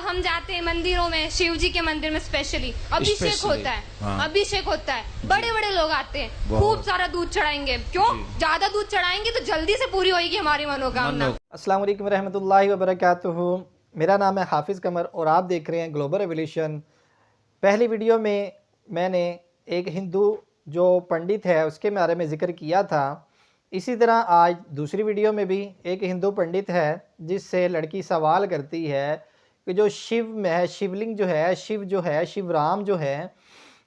हम जाते हैं मंदिरों में, शिव जी के मंदिर में स्पेशली अभिषेक होता है। हाँ। अभिषेक होता है, बड़े बड़े लोग आते हैं, खूब सारा दूध चढ़ाएंगे। क्यों? ज्यादा दूध चढ़ाएंगे तो जल्दी से पूरी होगी हमारी मनोकामना। अस्सलाम वालेकुम रहमतुल्लाहि व बरकातुहू। मेरा नाम है हाफिज़ कमर और आप देख रहे हैं ग्लोबल रेवोल्यूशन। पहली वीडियो में मैंने एक हिंदू जो पंडित है उसके बारे में ज़िक्र किया था। इसी तरह आज दूसरी वीडियो में भी एक हिंदू पंडित है जिससे लड़की सवाल करती है कि जो शिव में है, शिवलिंग जो है, शिव जो है, शिवराम जो है,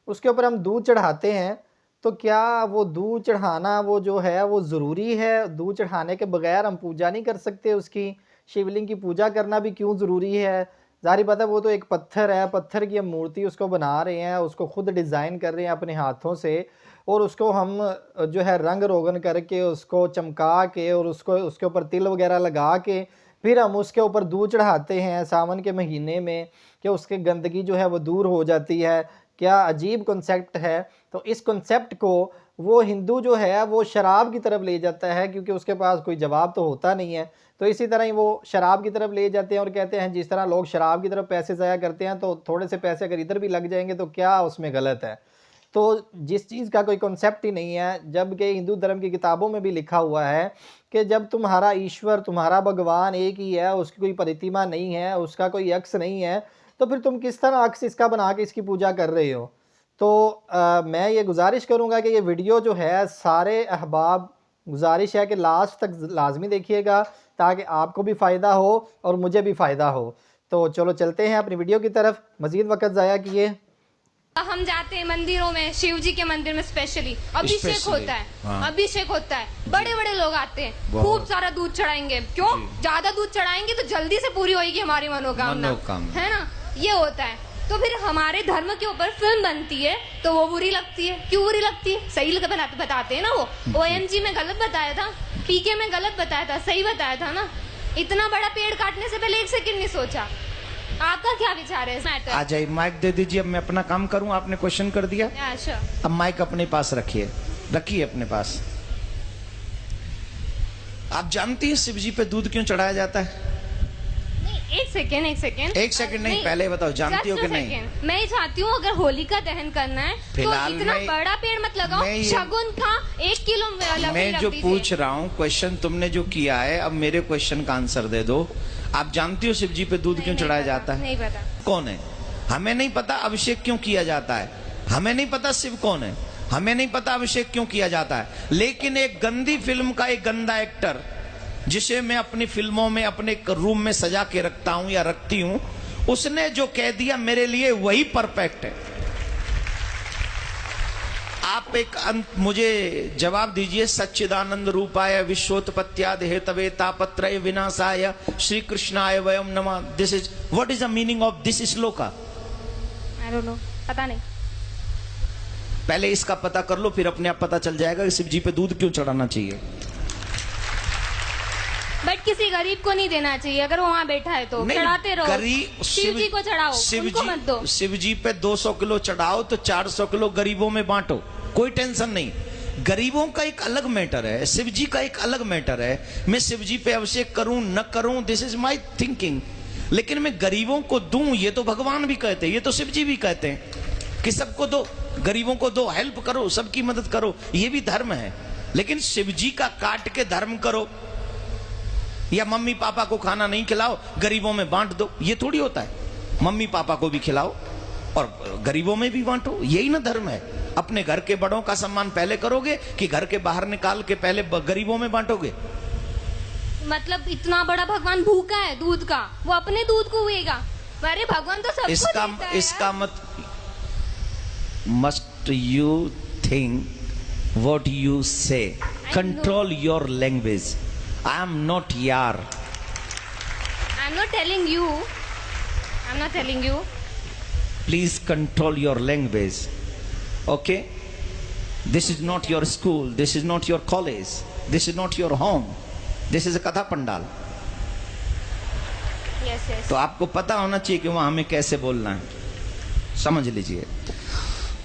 उसके ऊपर हम दूध चढ़ाते हैं तो क्या वो दूध चढ़ाना वो जो है वो ज़रूरी है? दूध चढ़ाने के बगैर हम पूजा नहीं कर सकते उसकी? शिवलिंग की पूजा करना भी क्यों ज़रूरी है? ज़ाहिर बात है वो तो एक पत्थर है, पत्थर की हम मूर्ति उसको बना रहे हैं, उसको खुद डिज़ाइन कर रहे हैं अपने हाथों से और उसको हम जो है रंग रोगन करके उसको चमका के और उसको उसके ऊपर तिल वगैरह लगा के फिर हम उसके ऊपर दूध चढ़ाते हैं सावन के महीने में कि उसकी गंदगी जो है वो दूर हो जाती है। क्या अजीब कॉन्सेप्ट है। तो इस कॉन्सेप्ट को वो हिंदू जो है वो शराब की तरफ ले जाता है क्योंकि उसके पास कोई जवाब तो होता नहीं है। तो इसी तरह ही वो शराब की तरफ ले जाते हैं और कहते हैं जिस तरह लोग शराब की तरफ पैसे ज़ाया करते हैं तो थोड़े से पैसे अगर इधर भी लग जाएंगे तो क्या उसमें गलत है। तो जिस चीज़ का कोई कॉन्सेप्ट ही नहीं है, जबकि हिंदू धर्म की किताबों में भी लिखा हुआ है कि जब तुम्हारा ईश्वर, तुम्हारा भगवान एक ही है, उसकी कोई प्रतिमा नहीं है, उसका कोई अक्स नहीं है, तो फिर तुम किस तरह अक्स इसका बना के इसकी पूजा कर रहे हो। तो मैं ये गुजारिश करूँगा कि ये वीडियो जो है सारे अहबाब, गुजारिश है कि लास्ट तक लाजमी देखिएगा ताकि आपको भी फ़ायदा हो और मुझे भी फ़ायदा हो। तो चलो चलते हैं अपनी वीडियो की तरफ, मज़ीद वक्त ज़ाया किए। हम जाते हैं मंदिरों में, शिव जी के मंदिर में स्पेशली अभिषेक होता है। हाँ। अभिषेक होता है, बड़े बड़े लोग आते हैं, खूब सारा दूध चढ़ाएंगे। क्यों? ज्यादा दूध चढ़ाएंगे तो जल्दी से पूरी होगी हमारी मनोकामना, है ना? ये होता है। तो फिर हमारे धर्म के ऊपर फिल्म बनती है तो वो बुरी लगती है। क्यों बुरी लगती है? सही बताते हैं ना। वो OMG में गलत बताया था, PK में गलत बताया था, सही बताया था ना। इतना बड़ा पेड़ काटने से पहले एक सेकंड नहीं सोचा। आपका क्या विचार है इस मैटर? आ जाइए, माइक दे दीजिए। अब मैं अपना काम करूं, आपने क्वेश्चन कर दिया। अच्छा, अब माइक अपने पास रखिए अपने पास। आप जानती हैं शिव जी पे दूध क्यों चढ़ाया जाता है? नहीं, एक सेकेंड नहीं, पहले बताओ, जानती हो कि नहीं? मैं चाहती हूँ अगर होलिका दहन करना है तो फिलहाल इतना बड़ा पेड़ मत लगाओ। शगुन था 1 किलो मैं जो पूछ रहा हूँ क्वेश्चन, तुमने जो किया है, अब मेरे क्वेश्चन का आंसर दे दो। आप जानती हो शिव जी पे दूध क्यों चढ़ाया जाता है? नहीं पता। कौन है? हमें नहीं पता अभिषेक क्यों किया जाता है। हमें नहीं पता शिव कौन है। हमें नहीं पता अभिषेक क्यों किया जाता है। लेकिन एक गंदी फिल्म का एक गंदा एक्टर, जिसे मैं अपनी फिल्मों में अपने रूम में सजा के रखता हूं या रखती हूं, उसने जो कह दिया मेरे लिए वही परफेक्ट है। आप एक मुझे जवाब दीजिए। सच्चिदानंद रूपाय विश्वोत्पत्त्यादि हेतवे तापत्रय विनाशाय श्री कृष्णाय वयम नमः। This is what is the meaning of this shloka? I don't know, पता नहीं। पहले इसका पता कर लो, फिर अपने आप पता चल जाएगा कि शिव जी पे दूध क्यों चढ़ाना चाहिए। बट किसी गरीब को नहीं देना चाहिए। अगर वो वहाँ बैठा है तो चढ़ाते रहो। शिव जी को चढ़ाओ, उनको मत दो। शिव जी पे 200 किलो चढ़ाओ तो 400 किलो गरीबों में बांटो, कोई टेंशन नहीं। गरीबों का एक अलग मैटर है, शिव जी का एक अलग मैटर है। मैं शिव जी पे अभिषेक करूं न करूं, दिस इज माई थिंकिंग। लेकिन मैं गरीबों को दूं, ये तो भगवान भी कहते हैं, ये तो शिव जी भी कहते हैं कि सबको दो, गरीबों को दो, हेल्प करो, सबकी मदद करो, ये भी धर्म है। लेकिन शिव जी का काट के धर्म करो या मम्मी पापा को खाना नहीं खिलाओ, गरीबों में बांट दो, ये थोड़ी होता है। मम्मी पापा को भी खिलाओ और गरीबों में भी बांटो, यही ना धर्म है। अपने घर के बड़ों का सम्मान पहले करोगे कि घर के बाहर निकाल के पहले गरीबों में बांटोगे? मतलब इतना बड़ा भगवान भूखा है दूध का, वो अपने दूध को हुएगा। अरे भगवान तो सबको देता है। इसका must you think what you say, control your language. I am not yar. I'm not telling you. Please control your language. Okay? This is not your school. This is not your college. This is not your home. This is a katha pandal. Yes. तो आपको पता होना चाहिए कि वहां हमें कैसे बोलना है, समझ लीजिए।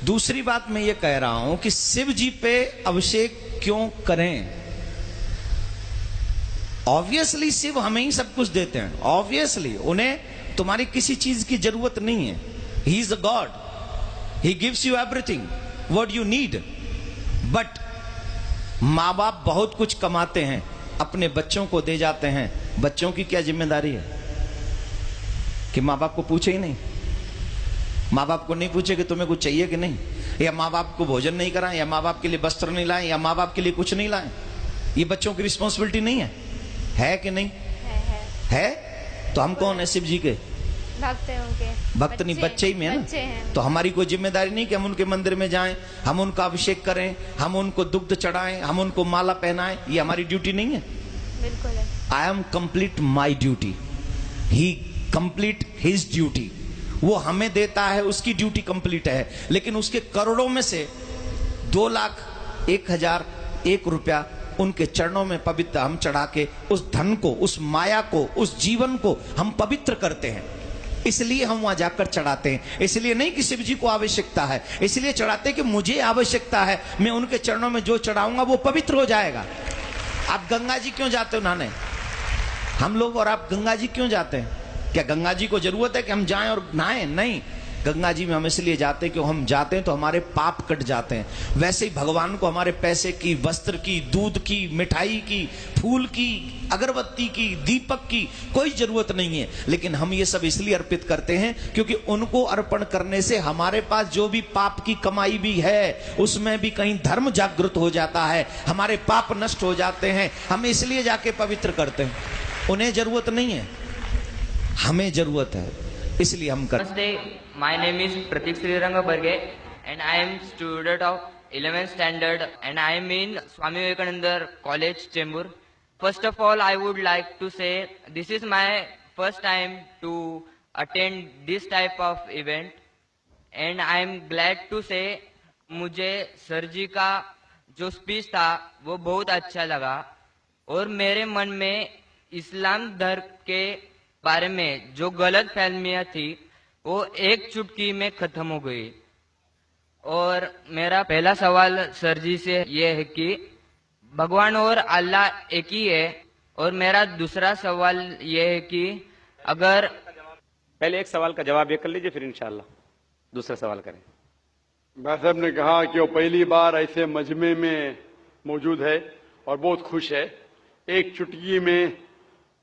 दूसरी बात मैं ये कह रहा हूं कि शिव जी पे अभिषेक क्यों करें। ऑब्वियसली शिव हमें ही सब कुछ देते हैं। ऑब्वियसली उन्हें तुम्हारी किसी चीज की जरूरत नहीं है। He is a God, he gives you everything what you need. But माँ बाप बहुत कुछ कमाते हैं, अपने बच्चों को दे जाते हैं। बच्चों की क्या जिम्मेदारी है कि माँ बाप को पूछे ही नहीं? माँ बाप को नहीं पूछे कि तुम्हें कुछ चाहिए कि नहीं, या माँ बाप को भोजन नहीं कराएं, या माँ बाप के लिए वस्त्र नहीं लाएं, या माँ बाप के लिए कुछ नहीं लाएं? ये बच्चों की रिस्पॉन्सिबिलिटी नहीं है कि नहीं? है। तो हम कौन है? शिव जी के भक्त हैं उनके। भक्त नहीं, बच्चे ही में है ना। तो हमारी कोई जिम्मेदारी नहीं कि हम उनके मंदिर में जाएं, हम उनका अभिषेक करें, हम उनको दुग्ध चढ़ाएं, हम उनको माला पहनाएं। ये हमारी ड्यूटी नहीं है? बिल्कुल है। I am complete my duty, he complete his duty. वो हमें देता है, उसकी ड्यूटी कंप्लीट है। लेकिन उसके करोड़ों में से 2,01,001 रुपया उनके चरणों में पवित्र हम चढ़ा के उस धन को, उस माया को, उस जीवन को हम पवित्र करते हैं। इसलिए हम वहां जाकर चढ़ाते हैं। इसलिए नहीं कि शिव जी को आवश्यकता है, इसलिए चढ़ाते हैं कि मुझे आवश्यकता है, मैं उनके चरणों में जो चढ़ाऊंगा वो पवित्र हो जाएगा। आप गंगा जी क्यों जाते हो नहाने? हम लोग और आप गंगा जी क्यों जाते हैं? क्या गंगा जी को जरूरत है कि हम जाएं और नहाएं? नहीं, गंगा जी में हम इसलिए जाते हैं कि हम जाते हैं तो हमारे पाप कट जाते हैं। वैसे ही भगवान को हमारे पैसे की, वस्त्र की, दूध की, मिठाई की, फूल की, अगरबत्ती की, दीपक की कोई जरूरत नहीं है। लेकिन हम ये सब इसलिए अर्पित करते हैं क्योंकि उनको अर्पण करने से हमारे पास जो भी पाप की कमाई भी है उसमें भी कहीं धर्म जागृत हो जाता है, हमारे पाप नष्ट हो जाते हैं। हम इसलिए जाके पवित्र करते हैं। उन्हें जरूरत नहीं है, हमें जरूरत है, इसलिए हम करते हैं। Namaste. My name is Pratik Sriranga Barge and I am student of 11th standard and I am in Swami Vivekananda College, Chembur. First of all, I would like to say this is my first time to attend this type of event and I am glad to say मुझे sir जी का जो speech था वो बहुत अच्छा लगा और मेरे मन में इस्लाम धर्म के बारे में जो गलत फहमियां थी वो एक चुटकी में खत्म हो गई। और मेरा पहला सवाल सर जी से ये है कि भगवान और अल्लाह एक ही है। और मेरा दूसरा सवाल ये है कि अगर पहले एक सवाल का जवाब ये कर लीजिए, फिर इंशाल्लाह दूसरा सवाल करें। भाई साहब ने कहा कि वो पहली बार ऐसे मजमे में मौजूद है और बहुत खुश है। एक चुटकी में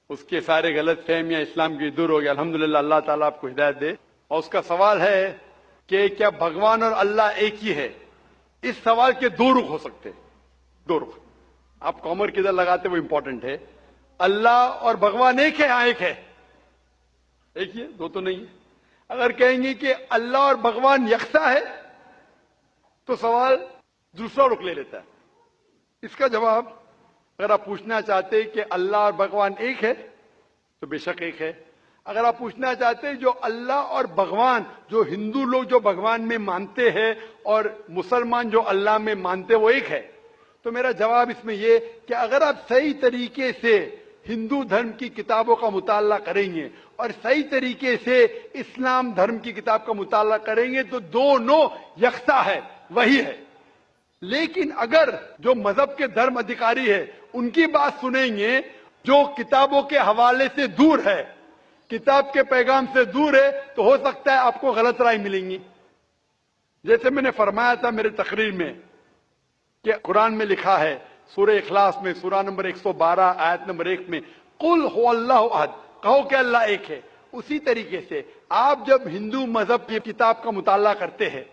उसके सारे गलत फहमियां इस्लाम की दूर हो गया। अल्हम्दुलिल्लाह, अल्लाह ताला आपको हिदायत दे। और उसका सवाल है कि क्या भगवान और अल्लाह एक ही है? इस सवाल के दो रुख हो सकते हैं, दो रुख। आप कॉमर किधर लगाते वो इंपॉर्टेंट है। अल्लाह और भगवान एक है? हाँ, एक है, एक ही है, दो तो नहीं है। अगर कहेंगे कि अल्लाह और भगवान यकसा है तो सवाल दूसरा रुख ले लेता है। इसका जवाब अगर आप पूछना चाहते हैं कि अल्लाह और भगवान एक है तो बेशक एक है। अगर आप पूछना चाहते हैं जो अल्लाह और भगवान, जो हिंदू लोग जो भगवान में मानते हैं और मुसलमान जो अल्लाह में मानते हैं वो एक है, तो मेरा जवाब इसमें यह कि अगर आप सही तरीके से हिंदू धर्म की किताबों का मुताला करेंगे और सही तरीके से इस्लाम धर्म की किताब का मुताला करेंगे तो दोनों यकसा है, वही है। लेकिन अगर जो मजहब के धर्म अधिकारी है उनकी बात सुनेंगे, जो किताबों के हवाले से दूर है, किताब के पैगाम से दूर है, तो हो सकता है आपको गलत राय मिलेंगी। जैसे मैंने फरमाया था मेरे तकरीर में कि कुरान में लिखा है सूरह इखलास में सूरा नंबर 112 आयत नंबर 1 में कुल हु अल्लाहु अहद, कहो कि अल्लाह एक है। उसी तरीके से आप जब हिंदू मजहब की किताब का मुताला करते हैं,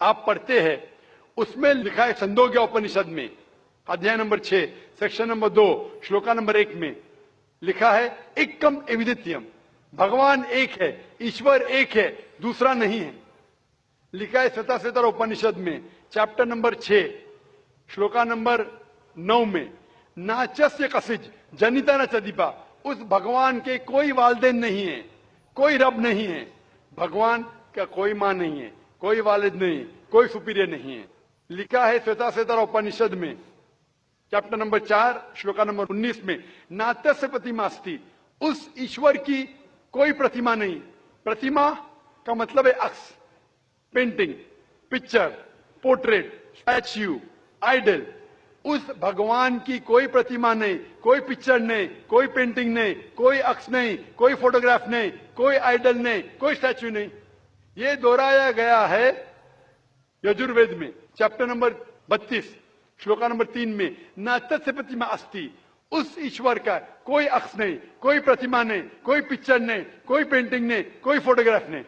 आप पढ़ते हैं, उसमें लिखा है छंदोग्य उपनिषद में अध्याय number 6 section number 2 shloka number 1 में लिखा है एकम एविदित्यम, भगवान एक है, ईश्वर एक है, दूसरा नहीं है। लिखा है श्वेताश्वेतर उपनिषद में चैप्टर नंबर 6 श्लोका नंबर 9 में नाचस्य कसिज जनिता न चदीपा, उस भगवान के कोई वालिदैन नहीं है, कोई रब नहीं है। भगवान का कोई मां नहीं है, कोई वालिद नहीं, कोई सुपीरियर नहीं है। लिखा है श्वेताश्वेतर उपनिषद में चैप्टर नंबर 4 श्लोका नंबर 19 में नात्यस्य प्रतिमास्ति, उस ईश्वर की कोई प्रतिमा नहीं। प्रतिमा का मतलब है अक्स, painting, picture, portrait, statue, idol. उस भगवान की कोई प्रतिमा नहीं, कोई पिक्चर नहीं, कोई पेंटिंग नहीं, कोई अक्स नहीं, कोई फोटोग्राफ नहीं, कोई आइडल नहीं, कोई स्टैच्यू नहीं। ये दोहराया गया है यजुर्वेद में चैप्टर नंबर 32 श्लोका नंबर 3 में, न तस्य प्रतिमा अस्ति। उस ईश्वर का कोई अक्स नहीं, कोई प्रतिमा नहीं, कोई पिक्चर नहीं, कोई पेंटिंग नहीं, कोई फोटोग्राफ नहीं।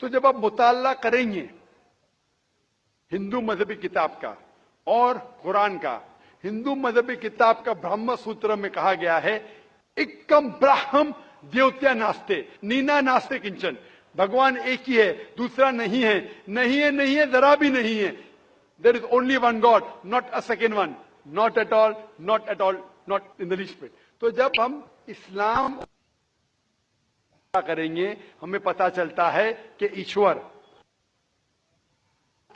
तो जब आप मुताला करेंगे हिंदू मजहबी किताब का और कुरान का, हिंदू मजहबी किताब का ब्रह्म सूत्र में कहा गया है, एकम ब्राह्म देवत्या नास्ते नीना नास्ते किंचन। भगवान एक ही है, दूसरा नहीं है, नहीं है, नहीं है, जरा भी नहीं है। There is only one God, not a second one, not at all, not at all, not in the least bit. तो जब हम इस्लाम करेंगे हमें पता चलता है कि ईश्वर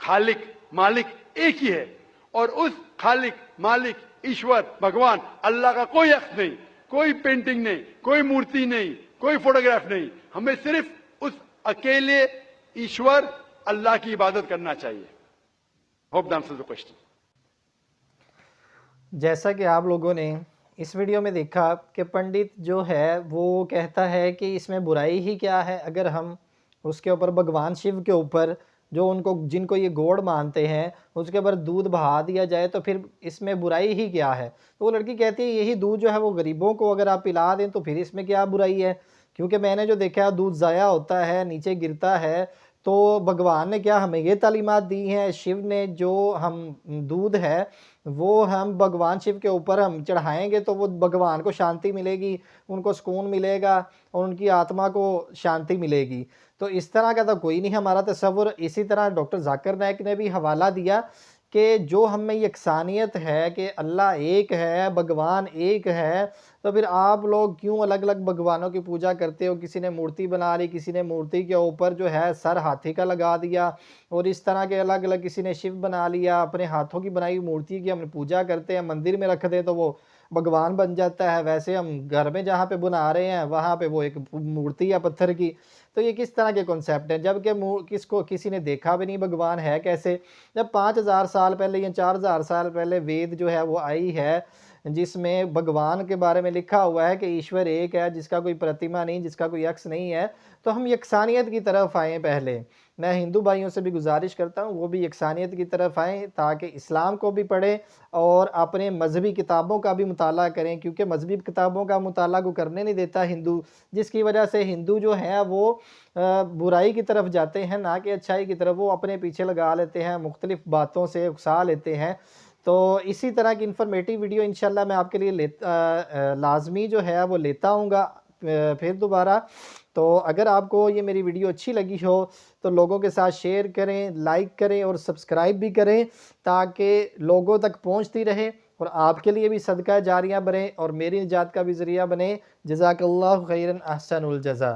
खालिक मालिक एक ही है, और उस खालिक मालिक ईश्वर भगवान अल्लाह का कोई अक्स नहीं, कोई पेंटिंग नहीं, कोई मूर्ति नहीं, कोई फोटोग्राफ नहीं। हमें सिर्फ उस अकेले ईश्वर अल्लाह की इबादत करना चाहिए। Hope the answer the question. जैसा कि आप लोगों ने इस वीडियो में देखा कि पंडित जो है वो कहता है कि इसमें बुराई ही क्या है अगर हम उसके ऊपर भगवान शिव के ऊपर जो उनको जिनको ये गॉड मानते हैं उसके ऊपर दूध बहा दिया जाए तो फिर इसमें बुराई ही क्या है। तो वो लड़की कहती है यही दूध जो है वो गरीबों को अगर आप पिला दें तो फिर इसमें क्या बुराई है, क्योंकि मैंने जो देखा दूध ज़ाया होता है, नीचे गिरता है। तो भगवान ने क्या हमें ये तालीमात दी हैं, शिव ने जो हम दूध है वो हम भगवान शिव के ऊपर हम चढ़ाएंगे तो वो भगवान को शांति मिलेगी, उनको सुकून मिलेगा और उनकी आत्मा को शांति मिलेगी। तो इस तरह का तो कोई नहीं हमारा तस्वुर। इसी तरह डॉक्टर जाकिर नाइक ने भी हवाला दिया कि जो हमें यकसानियत है कि अल्लाह एक है, भगवान एक है, तो फिर आप लोग क्यों अलग अलग भगवानों की पूजा करते हो। किसी ने मूर्ति बना ली, किसी ने मूर्ति के ऊपर जो है सर हाथी का लगा दिया, और इस तरह के अलग अलग किसी ने शिव बना लिया, अपने हाथों की बनाई मूर्ति की हम पूजा करते हैं, मंदिर में रख दें तो वो भगवान बन जाता है। वैसे हम घर में जहाँ पे बना रहे हैं वहाँ पे वो एक मूर्ति है पत्थर की। तो ये किस तरह के कॉन्सेप्ट हैं, जबकि किसको किसी ने देखा भी नहीं भगवान है कैसे। जब 5000 साल पहले या 4000 साल पहले वेद जो है वो आई है जिसमें भगवान के बारे में लिखा हुआ है कि ईश्वर एक है, जिसका कोई प्रतिमा नहीं, जिसका कोई अक्स नहीं है। तो हम यकसानियत की तरफ आएँ। पहले मैं हिंदू भाइयों से भी गुजारिश करता हूँ वो भी यकसानियत की तरफ आएँ ताकि इस्लाम को भी पढ़ें और अपने मजहबी किताबों का भी मुताला करें, क्योंकि मजहबी किताबों का मुताला को करने नहीं देता हिंदू, जिसकी वजह से हिंदू जो है वो बुराई की तरफ जाते हैं ना कि अच्छाई की तरफ। वो अपने पीछे लगा लेते हैं, मुख्तलिफ बातों से उकसा लेते हैं। तो इसी तरह की इन्फॉर्मेटिव वीडियो इंशाल्लाह मैं आपके लिए लाजमी जो है वो लेता हूँगा फिर दोबारा। तो अगर आपको ये मेरी वीडियो अच्छी लगी हो तो लोगों के साथ शेयर करें, लाइक करें और सब्सक्राइब भी करें ताकि लोगों तक पहुंचती रहे और आपके लिए भी सदका जारिया बने और मेरी निजात का भी ज़रिया बने। जज़ाकल्लाहु खैरन अहसनुल जज़ा।